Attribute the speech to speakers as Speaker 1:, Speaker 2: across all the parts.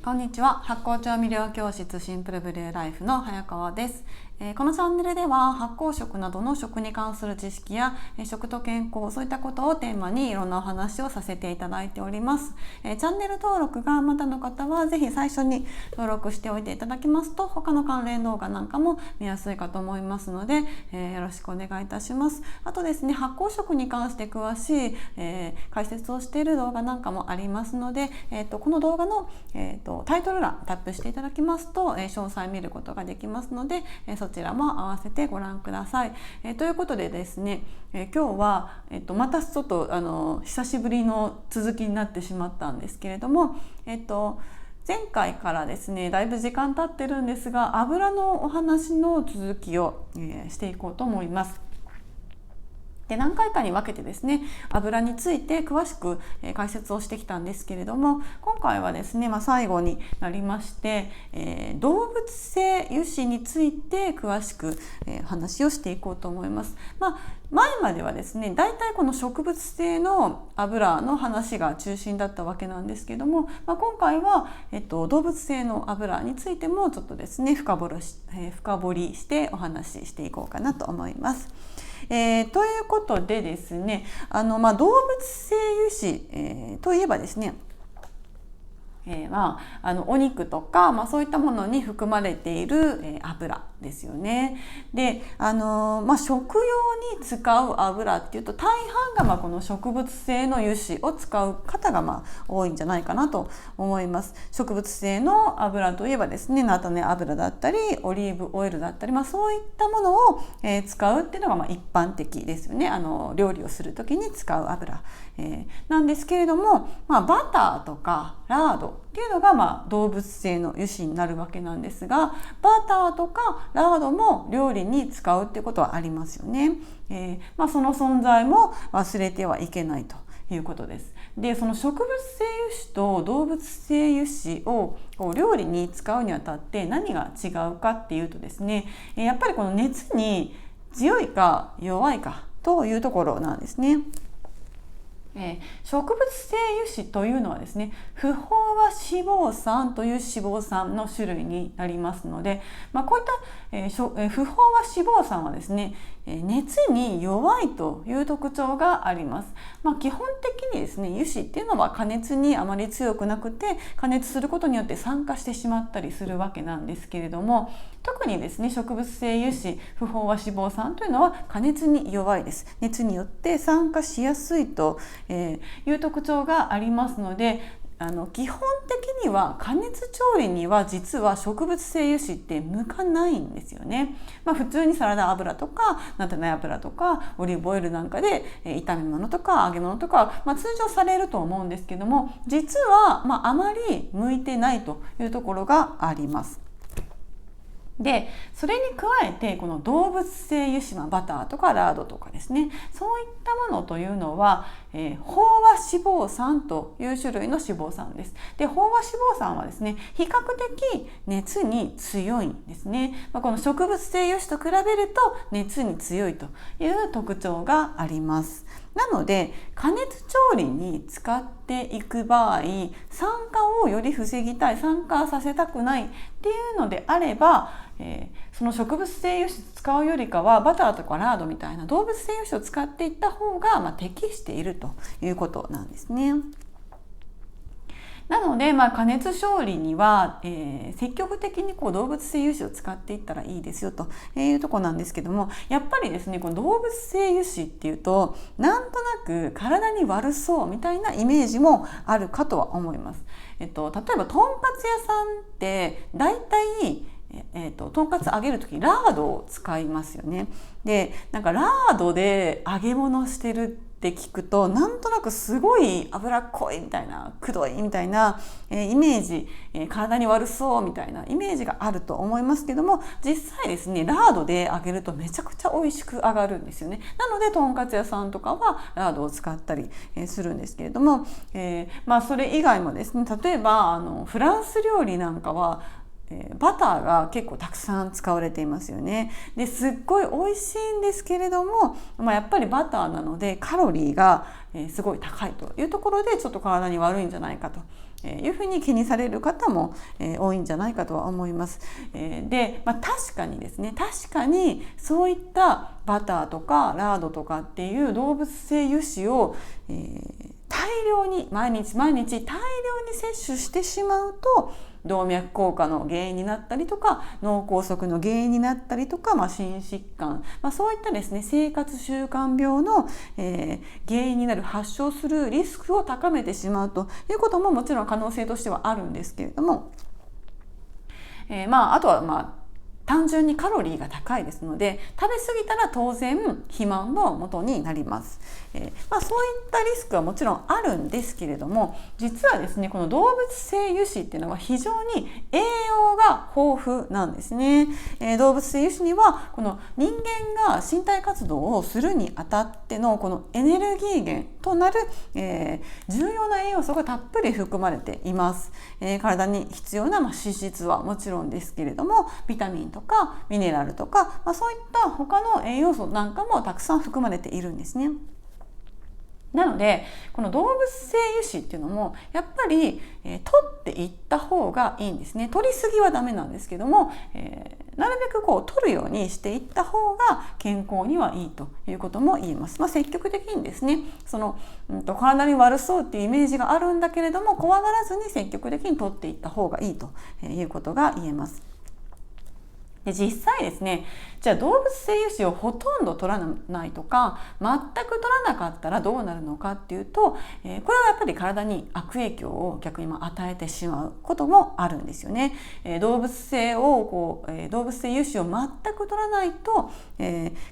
Speaker 1: こんにちは。発酵調味料教室シンプルブルーライフの早川です。このチャンネルでは発酵食などの食に関する知識や食と健康、そういったことをテーマにいろんなお話をさせていただいております。チャンネル登録がまだの方はぜひ最初に登録しておいていただきますと、他の関連動画なんかも見やすいかと思いますので、よろしくお願いいたします。あとですね、発酵食に関して詳しい、解説をしている動画なんかもありますので、この動画の、タイトル欄タップしていただきますと、詳細見ることができますので、そちらも合わせてご覧ください。ということでですね、今日は、またちょっと久しぶりの続きになってしまったんですけれども、前回からですねだいぶ時間経ってるんですが、油のお話の続きを、していこうと思います。で、何回かに分けてですね、油について詳しく解説をしてきたんですけれども、今回はですね、最後になりまして、動物性油脂について詳しく話をしていこうと思います。前まではですね、だいたいこの植物性の油の話が中心だったわけなんですけども、今回は、動物性の油についてもちょっとですね深掘りしてお話ししていこうかなと思います。ということでですね、動物性油脂、といえばですね、お肉とか、そういったものに含まれている、油ですよね。で、食用に使う油っていうと大半がこの植物性の油脂を使う方が多いんじゃないかなと思います。植物性の油といえばですね、菜種油だったりオリーブオイルだったり、そういったものを、使うっていうのが一般的ですよね。料理をする時に使う油、なんですけれども、バターとかラードっていうのが動物性の油脂になるわけなんですが、バターとかラードも料理に使うってことはありますよね。その存在も忘れてはいけないということです。で、その植物性油脂と動物性油脂を料理に使うにあたって何が違うかっていうとですね、やっぱりこの熱に強いか弱いかというところなんですね。植物性油脂というのはですね、不飽和脂肪酸という脂肪酸の種類になりますので、こういった、不飽和脂肪酸はですね、熱に弱いという特徴があります。基本的にですね、油脂っていうのは加熱にあまり強くなくて、加熱することによって酸化してしまったりするわけなんですけれども、特にですね、植物性油脂、不飽和脂肪酸というのは加熱に弱いです。熱によって酸化しやすいという特徴がありますので、基本的には加熱調理には実は植物性油脂って向かないんですよね。普通にサラダ油とか菜種油とかオリーブオイルなんかで炒め物とか揚げ物とか、通常されると思うんですけども、実はあまり向いてないというところがあります。で、それに加えてこの動物性油脂、バターとかラードとかですね、そういったものというのは、飽和脂肪酸という種類の脂肪酸です。で、飽和脂肪酸はですね、比較的熱に強いんですね。この植物性油脂と比べると熱に強いという特徴があります。なので加熱調理に使っていく場合、酸化をより防ぎたい、酸化させたくないっていうのであれば、その植物性油脂使うよりかはバターとかラードみたいな動物性油脂を使っていった方が適しているということなんですね。なので、加熱調理には、積極的に動物性油脂を使っていったらいいですよというところなんですけども、やっぱりですね、この動物性油脂っていうとなんとなく体に悪そうみたいなイメージもあるかとは思います。例えばとんかつ屋さんってだいたいとんかつ揚げるときラードを使いますよね。で、ラードで揚げ物してるって聞くとなんとなくすごい脂っこいみたいな、くどいみたいな、イメージ、体に悪そうみたいなイメージがあると思いますけども、実際ですね、ラードで揚げるとめちゃくちゃ美味しく揚がるんですよね。なのでとんかつ屋さんとかはラードを使ったりするんですけれども、それ以外もですね、例えばフランス料理なんかはバターが結構たくさん使われていますよね。ですっごい美味しいんですけれども、やっぱりバターなのでカロリーがすごい高いというところでちょっと体に悪いんじゃないかというふうに気にされる方も多いんじゃないかとは思います。で、確かにですね、確かにそういったバターとかラードとかっていう動物性油脂を、大量に毎日大量に摂取してしまうと動脈硬化の原因になったりとか脳梗塞の原因になったりとか、心疾患、そういったですね生活習慣病の、原因になる発症するリスクを高めてしまうということももちろん可能性としてはあるんですけれども、あとは単純にカロリーが高いですので食べ過ぎたら当然肥満の元になります。そういったリスクはもちろんあるんですけれども、実はですねこの動物性油脂っていうのは非常に栄養が豊富なんですね。動物性油脂にはこの人間が身体活動をするにあたってのこのエネルギー源となる、重要な栄養素がたっぷり含まれています。体に必要な脂質はもちろんですけれどもビタミンとかミネラルとか、そういった他の栄養素なんかもたくさん含まれているんですね。なのでこの動物性油脂っていうのもやっぱり、取っていった方がいいんですね。取りすぎはダメなんですけども、なるべく取るようにしていった方が健康にはいいということも言えます。積極的にですね体に悪そうっていうイメージがあるんだけれども怖がらずに積極的に取っていった方がいいということが言えます。で実際ですね、じゃあ動物性油脂をほとんど取らないとか全く取らなかったらどうなるのかっていうと、これはやっぱり体に悪影響を逆に与えてしまうこともあるんですよね。動物性油脂を全く取らないと、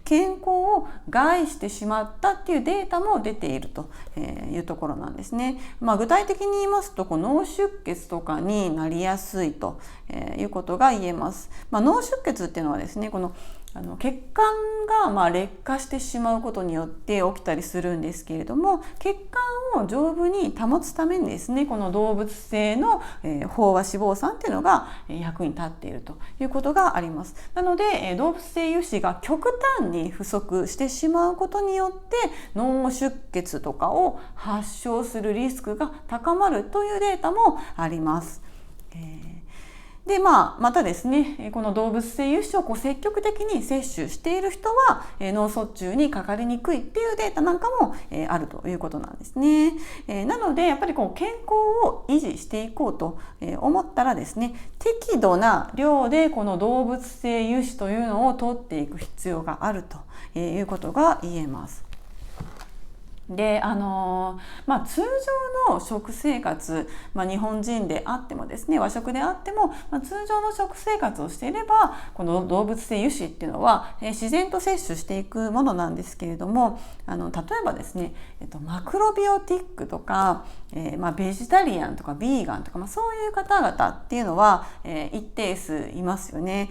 Speaker 1: 健康を害してしまったっていうデータも出ているというところなんですね。具体的に言いますと脳出血とかになりやすいということが言えます。脳出血っていうのはですね血管が劣化してしまうことによって起きたりするんですけれども、血管を丈夫に保つためにですねこの動物性の飽和脂肪酸っていうのが役に立っているということがあります。なので動物性油脂が極端に不足してしまうことによって脳出血とかを発症するリスクが高まるというデータもあります。でまたですねこの動物性油脂を積極的に摂取している人は脳卒中にかかりにくいっていうデータなんかもあるということなんですね。なのでやっぱり健康を維持していこうと思ったらですね適度な量でこの動物性油脂というのを取っていく必要があるということが言えます。で通常の食生活、日本人であってもですね和食であっても、通常の食生活をしていればこの動物性油脂っていうのは、自然と摂取していくものなんですけれども例えばですね、マクロビオティックとか、ベジタリアンとかビーガンとか、そういう方々っていうのは、一定数いますよね。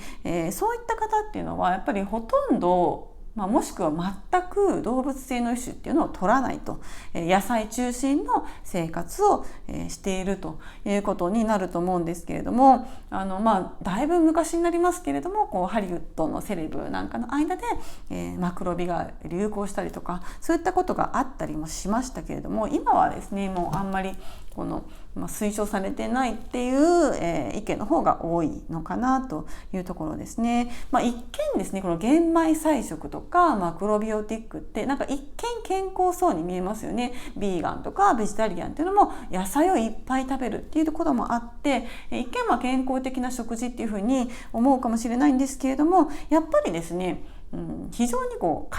Speaker 1: そういった方っていうのはやっぱりほとんどもしくは全く動物性の油脂っていうのを取らないと、野菜中心の生活をしているということになると思うんですけれどもだいぶ昔になりますけれどもハリウッドのセレブなんかの間で、マクロビが流行したりとかそういったことがあったりもしましたけれども今はですねもうあんまり推奨されてないっていう、意見の方が多いのかなというところですね。一見ですねこの玄米菜食とかマクロビオティックって一見健康そうに見えますよね。ビーガンとかベジタリアンっていうのも野菜をいっぱい食べるっていうこともあって一見健康的な食事っていうふうに思うかもしれないんですけれどもやっぱりですね非常に偏っ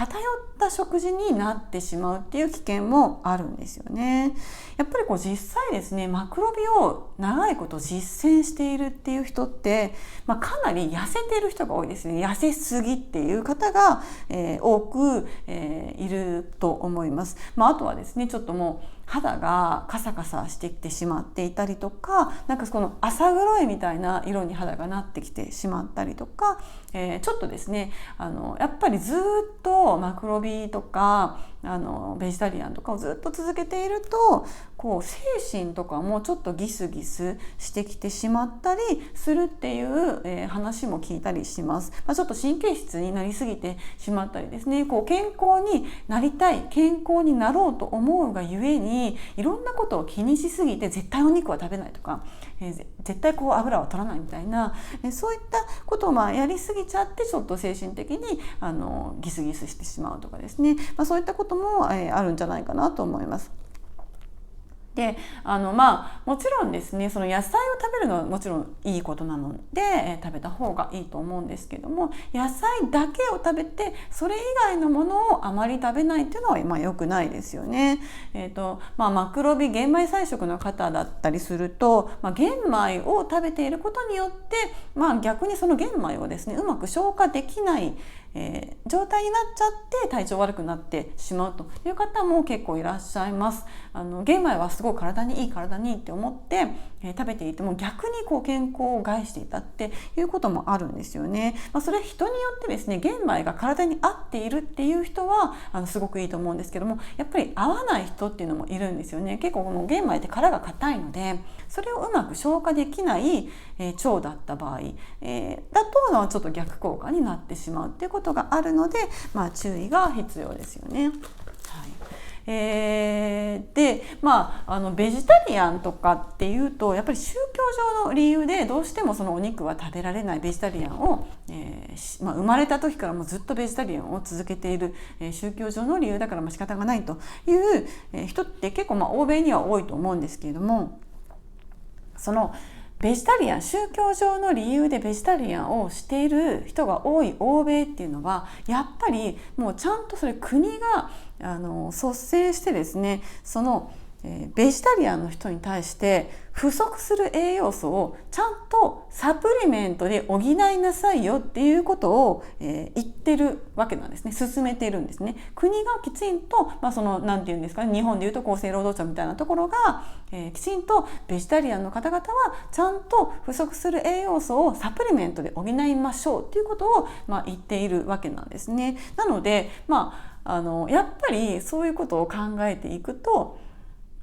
Speaker 1: た食事になってしまうっていう危険もあるんですよね。やっぱり実際ですねマクロビを長いこと実践しているっていう人って、かなり痩せている人が多いですね。痩せすぎっていう方が、多く、いると思います。あとはですねちょっともう肌がカサカサしてきてしまっていたりとかこの浅黒いみたいな色に肌がなってきてしまったりとか、ちょっとですねやっぱりずっとマクロビとかベジタリアンとかをずっと続けているとこう精神とかもちょっとギスギスしてきてしまったりするっていう、話も聞いたりします。ちょっと神経質になりすぎてしまったりですね、こう健康になりたい、健康になろうと思うがゆえにいろんなことを気にしすぎて絶対お肉は食べないとか、絶対こう油は取らないみたいな、そういったことをやりすぎちゃってちょっと精神的にギスギスしてしまうとかですね、そういったことも、あるんじゃないかなと思います。でもちろんですね、その野菜を食べるのはもちろんいいことなので、食べた方がいいと思うんですけども、野菜だけを食べてそれ以外のものをあまり食べないっていうのは良くないですよね。マクロビ玄米菜食の方だったりすると、玄米を食べていることによって、逆にその玄米をですねうまく消化できない状態になっちゃって体調悪くなってしまうという方も結構いらっしゃいます。玄米はすごい体にいいって思って、食べていても逆にこう健康を害していたっていうこともあるんですよね。それは人によってですね、玄米が体に合っているっていう人はすごくいいと思うんですけども、やっぱり合わない人っていうのもいるんですよね。結構この玄米って殻が硬いのでそれをうまく消化できない、腸だった場合、だとちょっと逆効果になってしまうっていうことがあるので、注意が必要ですよね。でベジタリアンとかっていうとやっぱり宗教上の理由でどうしてもそのお肉は食べられないベジタリアンを、生まれた時からもずっとベジタリアンを続けている、宗教上の理由だから仕方がないという、人って結構欧米には多いと思うんですけれども、そのベジタリアン、宗教上の理由でベジタリアンをしている人が多い欧米っていうのはやっぱりもうちゃんとそれ国が率先してですね、そのベジタリアンの人に対して不足する栄養素をちゃんとサプリメントで補いなさいよっていうことを、言ってるわけなんですね。進めているんですね。国がきちんと、なんていうんですかね、日本でいうと厚生労働省みたいなところが、きちんとベジタリアンの方々はちゃんと不足する栄養素をサプリメントで補いましょうっていうことを、言っているわけなんですね。なので、やっぱりそういうことを考えていくと、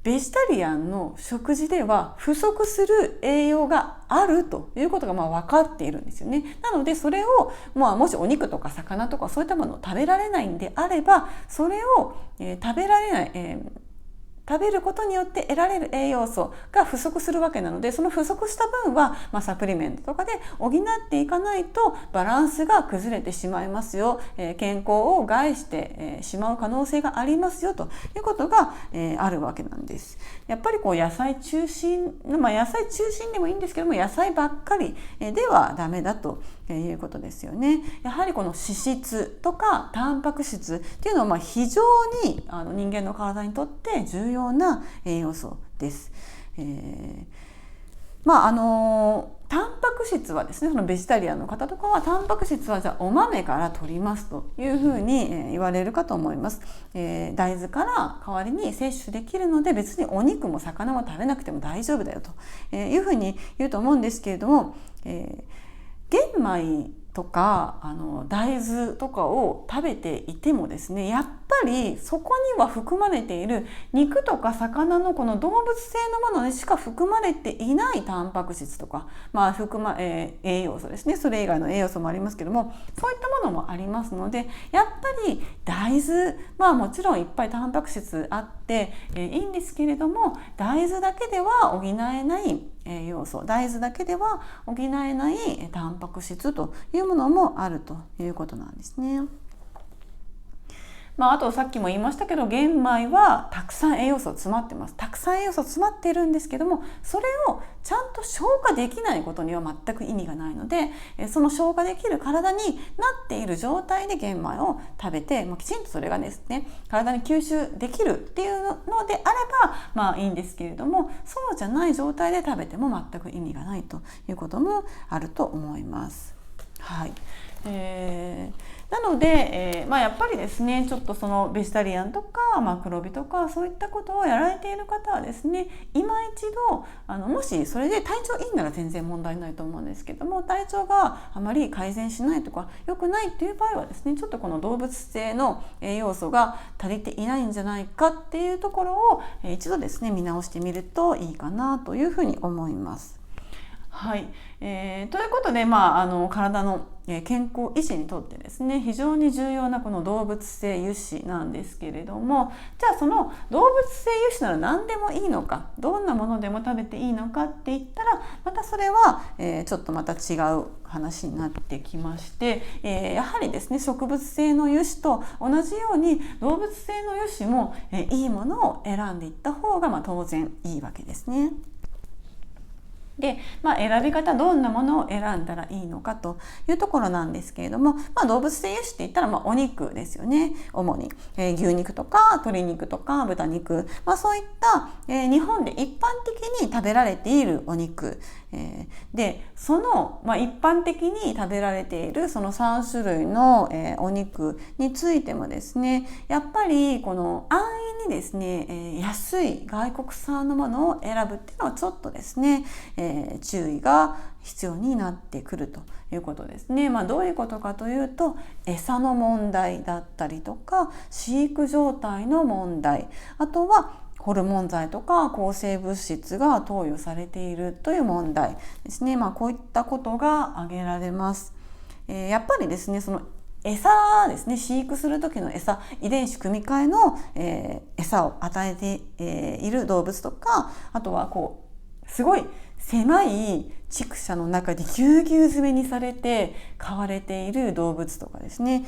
Speaker 1: ベジタリアンの食事では不足する栄養があるということが分かっているんですよね。なのでそれを、もしお肉とか魚とかそういったものを食べられないんであれば、それを、食べられない、食べることによって得られる栄養素が不足するわけなので、その不足した分は、サプリメントとかで補っていかないとバランスが崩れてしまいますよ、健康を害して、しまう可能性がありますよということが、あるわけなんです。やっぱりこう野菜中心、野菜中心でもいいんですけども、野菜ばっかりではダメだということですよね。やはりこの脂質とかタンパク質っていうのは非常に人間の体にとって重要な栄養素です。タンパク質はですね、そのベジタリアンの方とかはタンパク質はじゃあお豆から取りますというふうに言われるかと思います。大豆から代わりに摂取できるので、別にお肉も魚も食べなくても大丈夫だよというふうに言うと思うんですけれども、玄米とか大豆とかを食べていてもですね、やっぱりそこには含まれている肉とか魚のこの動物性のものにしか含まれていないタンパク質とか、栄養素ですね、それ以外の栄養素もありますけども、そういったものもありますので、やっぱり大豆、もちろんいっぱいタンパク質あっていいんですけれども、大豆だけでは補えない栄養素、大豆だけでは補えないタンパク質というものもあるということなんですね。あとさっきも言いましたけど、玄米はたくさん栄養素詰まってます。たくさん栄養素詰まっているんですけども、それをちゃんと消化できないことには全く意味がないので、その消化できる体になっている状態で玄米を食べて、きちんとそれがですね体に吸収できるっていうのであればいいんですけれども、そうじゃない状態で食べても全く意味がないということもあると思います。はい。なので、やっぱりですね、ちょっとそのベジタリアンとか、黒帯とかそういったことをやられている方はですね、今一度もしそれで体調いいなら全然問題ないと思うんですけども、体調があまり改善しないとか良くないという場合はですね、ちょっとこの動物性の栄養素が足りていないんじゃないかっていうところを一度ですね見直してみるといいかなというふうに思います。はい、ということで、体の健康維持にとってですね非常に重要なこの動物性油脂なんですけれども、じゃあその動物性油脂なら何でもいいのか、どんなものでも食べていいのかって言ったらまたそれは、ちょっとまた違う話になってきまして、やはりですね植物性の油脂と同じように動物性の油脂も、いいものを選んでいった方が当然いいわけですね。で、選び方どんなものを選んだらいいのかというところなんですけれども、動物性油脂って言ったらお肉ですよね。主に、牛肉とか鶏肉とか豚肉、そういった、日本で一般的に食べられているお肉、でその、一般的に食べられているその3種類の、お肉についてもですね、やっぱりこの安易にですね、安い外国産のものを選ぶっていうのはちょっとですね、注意が必要になってくるということですね。どういうことかというと、餌の問題だったりとか飼育状態の問題、あとはホルモン剤とか抗生物質が投与されているという問題ですね。こういったことが挙げられます。やっぱりですねその餌ですね、飼育する時の餌、遺伝子組み換えの、餌を与えて、いる動物とか、あとはすごい狭い畜舎の中でぎゅうぎゅう詰めにされて飼われている動物とかですね、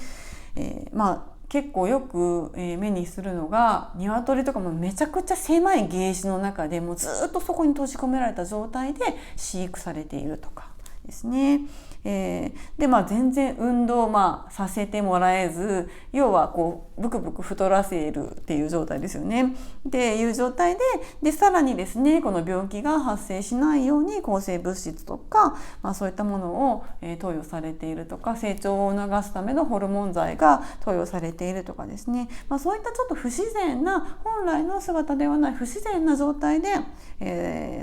Speaker 1: 結構よく目にするのが鶏とかもめちゃくちゃ狭いケージの中でもうずっとそこに閉じ込められた状態で飼育されているとかですね。で全然運動させてもらえず、要はブクブク太らせるっていう状態ですよね。っていう状態でさらにですねこの病気が発生しないように抗生物質とか、そういったものを、投与されているとか、成長を促すためのホルモン剤が投与されているとかですね、そういったちょっと不自然な、本来の姿ではない不自然な状態で、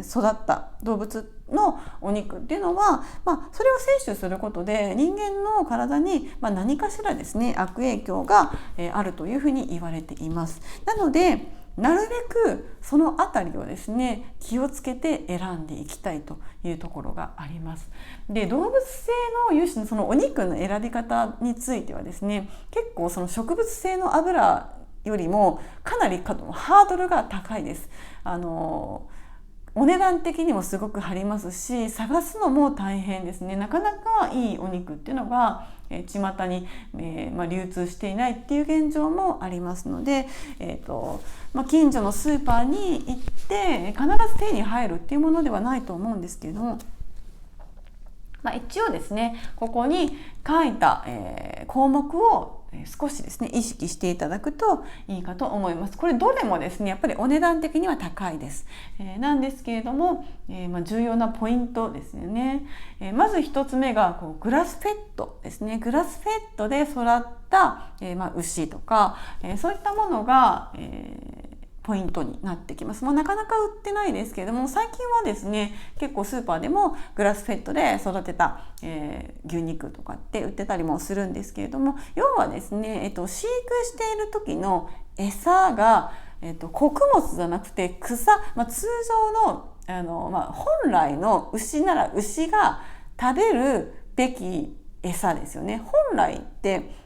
Speaker 1: 育った動物のお肉っていうのは、それを摂取することで人間の体に何かしらですね悪影響があるというふうに言われています。なのでなるべくそのあたりをですね気をつけて選んでいきたいというところがあります。で、動物性の油脂のそのお肉の選び方についてはですね、結構その植物性の油よりもかなりハードルが高いです。お値段的にもすごく張りますし、探すのも大変ですね。なかなかいいお肉っていうのが巷に、流通していないっていう現状もありますので、近所のスーパーに行って必ず手に入るっていうものではないと思うんですけれども、一応ですねここに書いた、項目を少しですね意識していただくといいかと思います。これどれもですねやっぱりお値段的には高いです。なんですけれども、重要なポイントですよね。まず一つ目がグラスフェッドですね。グラスフェッドで育った、牛とか、そういったものが、ポイントになってきます。なかなか売ってないですけれども、最近はですね結構スーパーでもグラスフェッドで育てた、牛肉とかって売ってたりもするんですけれども、要はですね、飼育している時の餌が、穀物じゃなくて草、通常の、本来の牛なら牛が食べるべき餌ですよね。本来って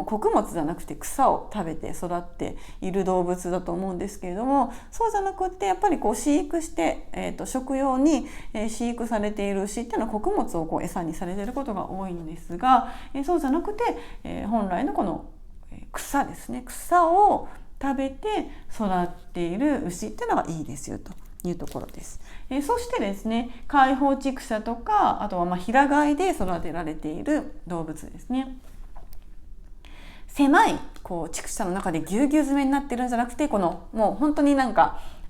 Speaker 1: 穀物じゃなくて草を食べて育っている動物だと思うんですけれども、そうじゃなくってやっぱり飼育して、食用に、飼育されている牛っていうのは穀物を餌にされていることが多いんですが、そうじゃなくて、本来のこの草ですね、草を食べて育っている牛っていうのがいいですよというところです。そしてですね開放畜舎とか、あとは平飼いで育てられている動物ですね。狭い畜舎の中でぎゅうぎゅう詰めになってるんじゃなくて、もう本当に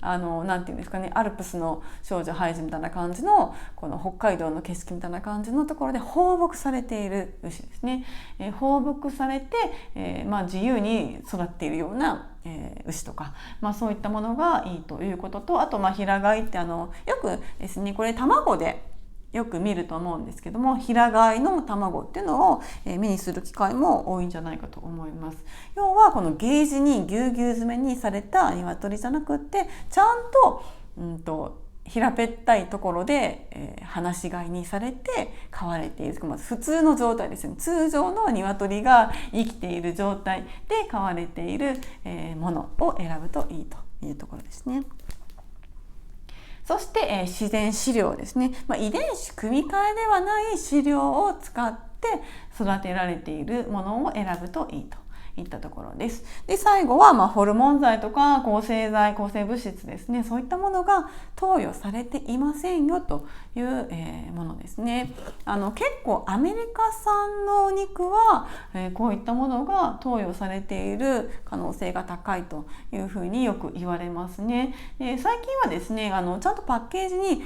Speaker 1: なんていうんですかね、アルプスの少女ハイジみたいな感じのこの北海道の景色みたいな感じのところで放牧されている牛ですね。放牧されて、自由に育っているような牛とか、そういったものがいいということと、あと平飼いってよくですね、これ卵でよく見ると思うんですけども、平飼いの卵っていうのを目にする機会も多いんじゃないかと思います。要はこのゲージにぎゅうぎゅう詰めにされた鶏じゃなくって、ちゃんと平べったいところで、放し飼いにされて飼われている、普通の状態ですよね。通常の鶏が生きている状態で飼われている、ものを選ぶといいというところですね。そして、自然飼料ですね。遺伝子組み換えではない飼料を使って育てられているものを選ぶといいといったところです。で、最後はホルモン剤とか抗生剤、抗生物質ですね。そういったものが投与されていませんよという、ものですね。結構アメリカ産のお肉は、こういったものが投与されている可能性が高いというふうによく言われますね。最近はですね、ちゃんとパッケージに、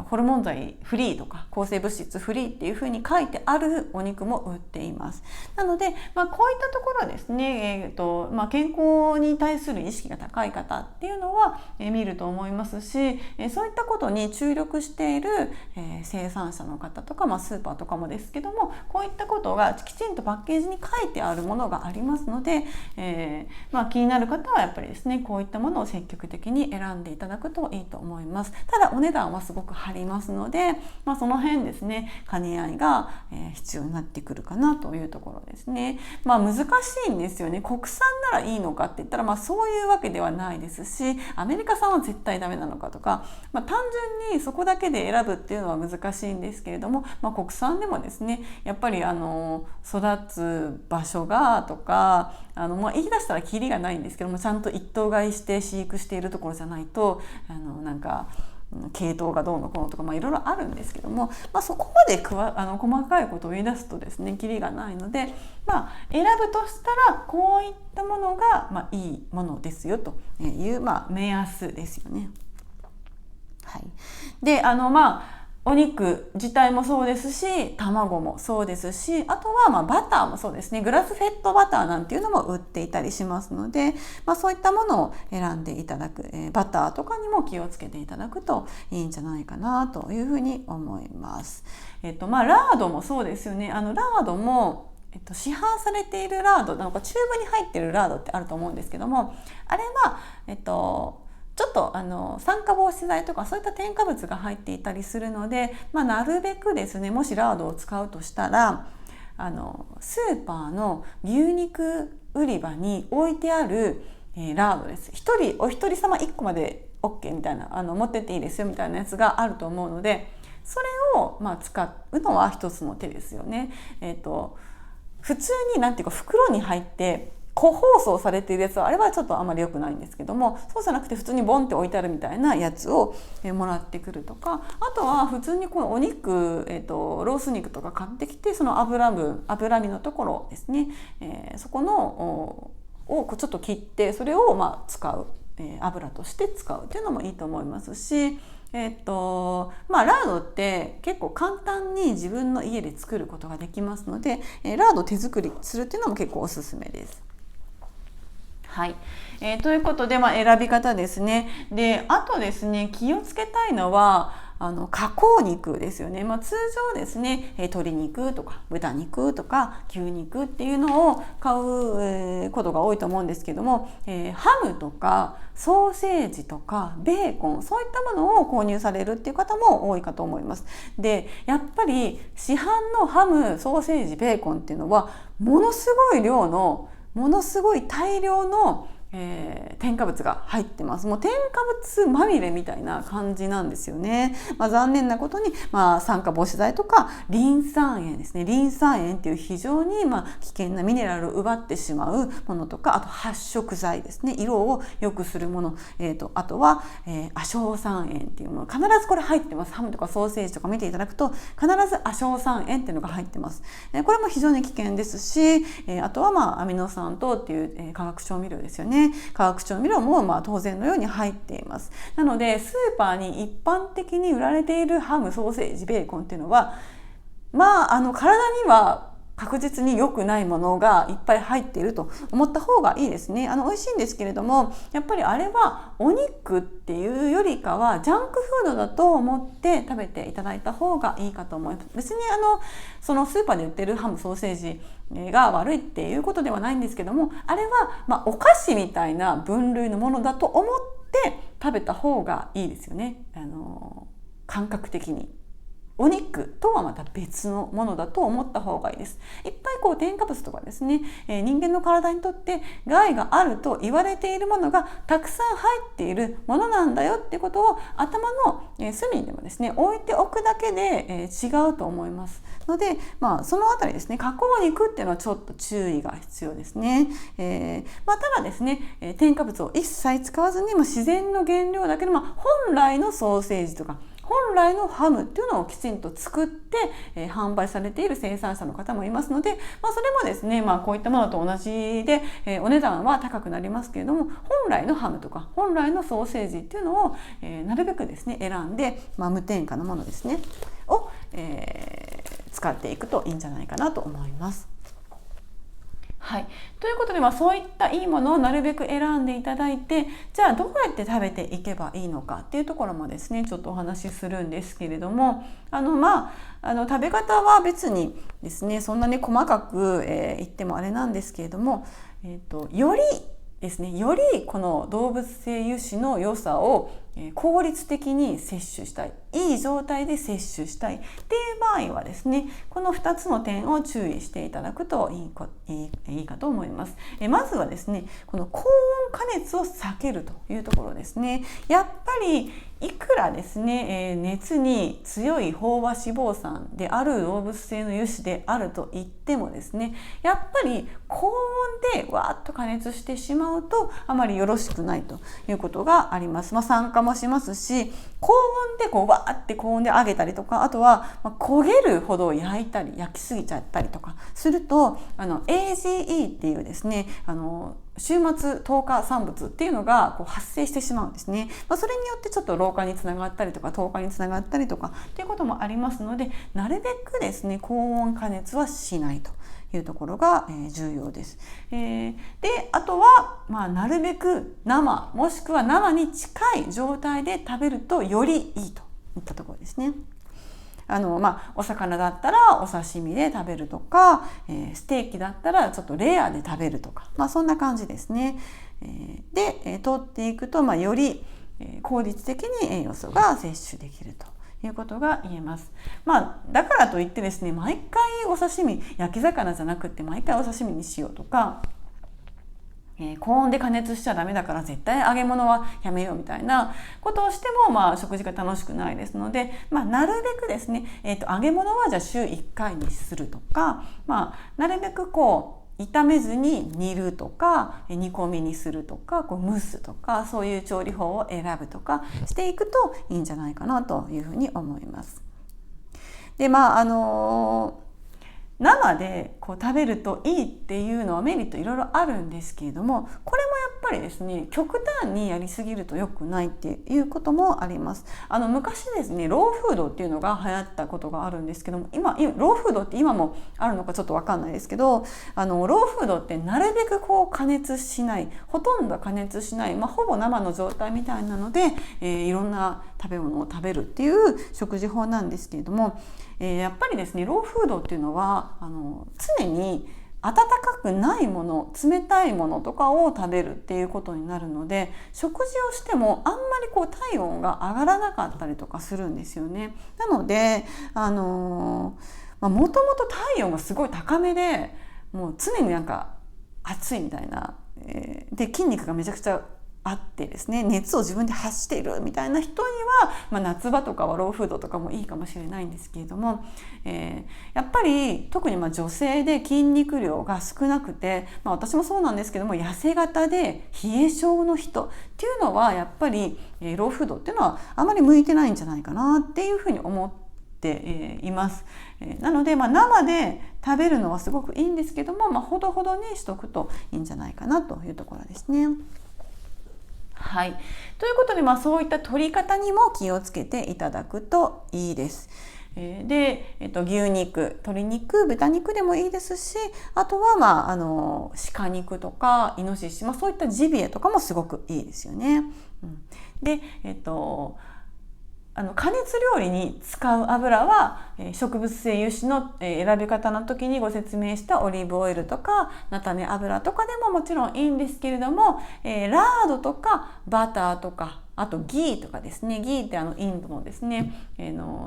Speaker 1: ホルモン剤フリーとか抗生物質フリーっていうふうに書いてあるお肉も売っています。なので、こういったところはですね、健康に対する意識が高い方っていうのは、見ると思いますし、そういったことに注力している、生産者の方とか、スーパーとかもですけども、こういったことがきちんとパッケージに書いてあるものがありますので、気になる方はやっぱりですね、こういったものを積極的に選んでいただくといいと思います。ただお値段はすごく張りますので、その辺ですね、兼ね合いが、必要になってくるかなというところですね。難しいんですよね。国産ならいいのかって言ったら、そういうわけではないですし、アメリカ産は絶対ダメなのかとか、単純にそこだけで選ぶっていうのは難しいんですけれども、国産でもですね、やっぱり育つ場所がとか、言い出したらキリがないんですけども、ちゃんと一頭買いして飼育しているところじゃないと、系統がどうのこうのとか、いろいろあるんですけども、そこまで細かいことを言い出すとですね、キリがないので、選ぶとしたらこういったものが、いいものですよという、目安ですよね。はい。で、お肉自体もそうですし、卵もそうですし、あとはバターもそうですね。グラスフェッドバターなんていうのも売っていたりしますので、そういったものを選んでいただく、バターとかにも気をつけていただくといいんじゃないかなというふうに思います。ラードもそうですよね。ラードも市販されているラード、チューブに入っているラードってあると思うんですけども、あれはちょっと酸化防止剤とかそういった添加物が入っていたりするので、なるべくですね、もしラードを使うとしたらスーパーの牛肉売り場に置いてある、ラードです。お一人様1個まで OK みたいな、持ってっていいですよみたいなやつがあると思うので、それを使うのは一つの手ですよね。普通に袋に入って個包装されているやつは、あれはちょっとあまり良くないんですけども、そうじゃなくて普通にボンって置いてあるみたいなやつをもらってくるとか、あとは普通にこのお肉、ロース肉とか買ってきて、その脂身のところですね、そこのをちょっと切って、それを使う、油として使うっていうのもいいと思いますし、ラードって結構簡単に自分の家で作ることができますので、ラード手作りするっていうのも結構おすすめです。はい、ということで、選び方ですね。で、あとですね、気をつけたいのは加工肉ですよね。通常ですね、鶏肉とか豚肉とか牛肉っていうのを買うことが多いと思うんですけども、ハムとかソーセージとかベーコン、そういったものを購入されるっていう方も多いかと思います。で、やっぱり市販のハム、ソーセージ、ベーコンっていうのはものすごい大量の添加物が入ってます。もう添加物まみれみたいな感じなんですよね。残念なことに、酸化防止剤とかリン酸塩ですね。リン酸塩っていう非常に危険なミネラルを奪ってしまうものとか、あと発色剤ですね。色を良くするもの、あとは、亜硝酸塩っていうもの、必ずこれ入ってます。ハムとかソーセージとか見ていただくと必ず亜硝酸塩っていうのが入ってます。これも非常に危険ですし、あとはアミノ酸等っていう、化学調味料ですよね。ね。化学調味料も当然のように入っています。なのでスーパーに一般的に売られているハム、ソーセージ、ベーコンっていうのは体には確実に良くないものがいっぱい入っていると思った方がいいですね。美味しいんですけれども、やっぱりあれはお肉っていうよりかはジャンクフードだと思って食べていただいた方がいいかと思います。別にそのスーパーで売ってるハム、ソーセージが悪いっていうことではないんですけども、あれはお菓子みたいな分類のものだと思って食べた方がいいですよね。感覚的に。お肉とはまた別のものだと思った方がいいです。いっぱい添加物とかですね、人間の体にとって害があると言われているものがたくさん入っているものなんだよっていうことを頭の隅にでもですね置いておくだけで違うと思いますので、そのあたりですね、加工肉っていうのはちょっと注意が必要ですね。ただですね、添加物を一切使わずに自然の原料だけの本来のソーセージとか本来のハムっていうのをきちんと作って、販売されている生産者の方もいますので、それもですね、こういったものと同じで、お値段は高くなりますけれども、本来のハムとか本来のソーセージっていうのを、なるべくですね選んで、無添加のものですねを、使っていくといいんじゃないかなと思います。はい、ということで、そういったいいものをなるべく選んでいただいて、じゃあどうやって食べていけばいいのかっていうところもですねちょっとお話しするんですけれども、食べ方は別にですねそんなに細かく、言ってもあれなんですけれども、よりですね、よりこの動物性油脂の良さを効率的に摂取したい、いい状態で摂取したいっていう場合はですね、この2つの点を注意していただくといいかと思います。まずはですね、この高温加熱を避けるというところですね。やっぱりいくらですね、熱に強い飽和脂肪酸である動物性の油脂であると言ってもですね、やっぱり高温でわーっと加熱してしまうとあまりよろしくないということがあります。酸化もしますし、高温でわーって高温で揚げたりとか、あとは焦げるほど焼いたり焼きすぎちゃったりとかするとAGE っていうですね終末糖化産物っていうのが発生してしまうんですね。それによってちょっと老化につながったりとか糖化につながったりとかっていうこともありますので、なるべくですね高温加熱はしないというところが重要です。であとは、なるべく生もしくは生に近い状態で食べるとよりいいといったところですね。お魚だったらお刺身で食べるとか、ステーキだったらちょっとレアで食べるとか、そんな感じですね。で取っていくと、より効率的に栄養素が摂取できるということが言えます。だからといってですね、毎回お刺身、焼き魚じゃなくって毎回お刺身にしようとか、高温で加熱しちゃダメだから絶対揚げ物はやめようみたいなことをしても、食事が楽しくないですので、なるべくですね、揚げ物はじゃあ週1回にするとか、なるべく炒めずに煮るとか煮込みにするとか蒸すとか、そういう調理法を選ぶとかしていくといいんじゃないかなというふうに思います。で生で食べるといいっていうのはメリットいろいろあるんですけれども、これもやっぱりですね極端にやりすぎると良くないっていうこともあります。昔ですねローフードっていうのが流行ったことがあるんですけども、今ローフードって今もあるのかちょっと分かんないですけど、ローフードってなるべく加熱しない、ほとんど加熱しない、ほぼ生の状態みたいなので、いろんな食べ物を食べるっていう食事法なんですけれども、やっぱりですねローフードっていうのは常に温かくないもの、冷たいものとかを食べるっていうことになるので、食事をしてもあんまり体温が上がらなかったりとかするんですよね。なのでもともと体温がすごい高めで、もう常に暑いみたいな、で筋肉がめちゃくちゃあってですね、熱を自分で発しているみたいな人には、夏場とかはローフードとかもいいかもしれないんですけれども、やっぱり特に女性で筋肉量が少なくて、私もそうなんですけども痩せ型で冷え性の人っていうのはやっぱりローフードっていうのはあまり向いてないんじゃないかなっていうふうに思ています。なので、生で食べるのはすごくいいんですけども、ほどほどにしとくといいんじゃないかなというところですね。はい、ということで、そういった取り方にも気をつけていただくといいです。で、牛肉、鶏肉、豚肉でもいいですし、あとは鹿肉とかイノシシ、そういったジビエとかもすごくいいですよね。で、加熱料理に使う油は植物性油脂の選び方の時にご説明したオリーブオイルとか菜種油とかでももちろんいいんですけれども、ラードとかバターとか、あとギーとかですね。ギーってインドのですね、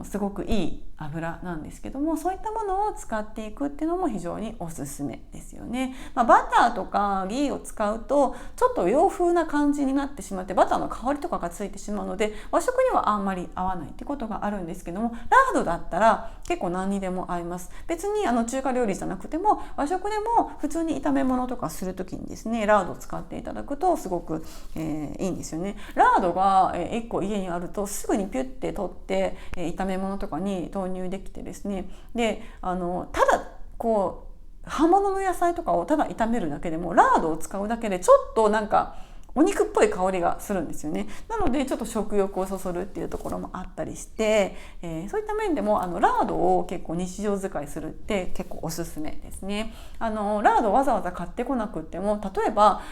Speaker 1: すごくいい油なんですけども、そういったものを使っていくっていうのも非常におすすめですよね。バターとかギーを使うとちょっと洋風な感じになってしまって、バターの香りとかがついてしまうので和食にはあんまり合わないってことがあるんですけども、ラードだったら結構何にでも合います。別に中華料理じゃなくても和食でも普通に炒め物とかする時にですね、ラードを使っていただくとすごく、いいんですよね。ラードが1個家にあるとすぐにピュッて取って炒め物とかに投入できてですね、でただこう葉物の野菜とかをただ炒めるだけでもラードを使うだけでちょっとなんかお肉っぽい香りがするんですよね。なのでちょっと食欲をそそるっていうところもあったりして、そういった面でもラードを結構日常使いするって結構おすすめですね。ラードわざわざ買ってこなくっても、例えば、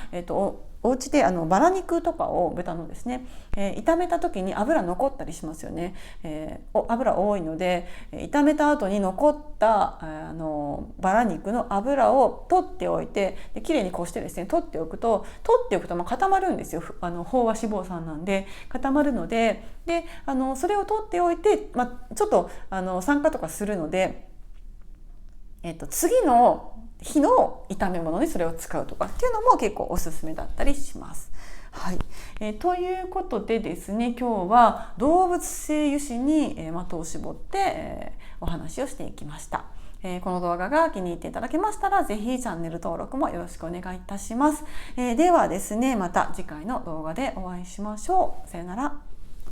Speaker 1: お家でバラ肉とかを豚のですね、炒めた時に油残ったりしますよね。油多いので炒めた後に残ったバラ肉の油を取っておいて、できれいにこしてですね取っておくと固まるんですよ。飽和脂肪酸なんで固まるので、それを取っておいて、ちょっと酸化とかするので、次の日の炒め物にそれを使うとかっていうのも結構おすすめだったりします。はい、ということでですね、今日は動物性油脂に的を絞ってお話をしていきました。この動画が気に入っていただけましたら、ぜひチャンネル登録もよろしくお願いいたします。ではですね、また次回の動画でお会いしましょう。さよなら。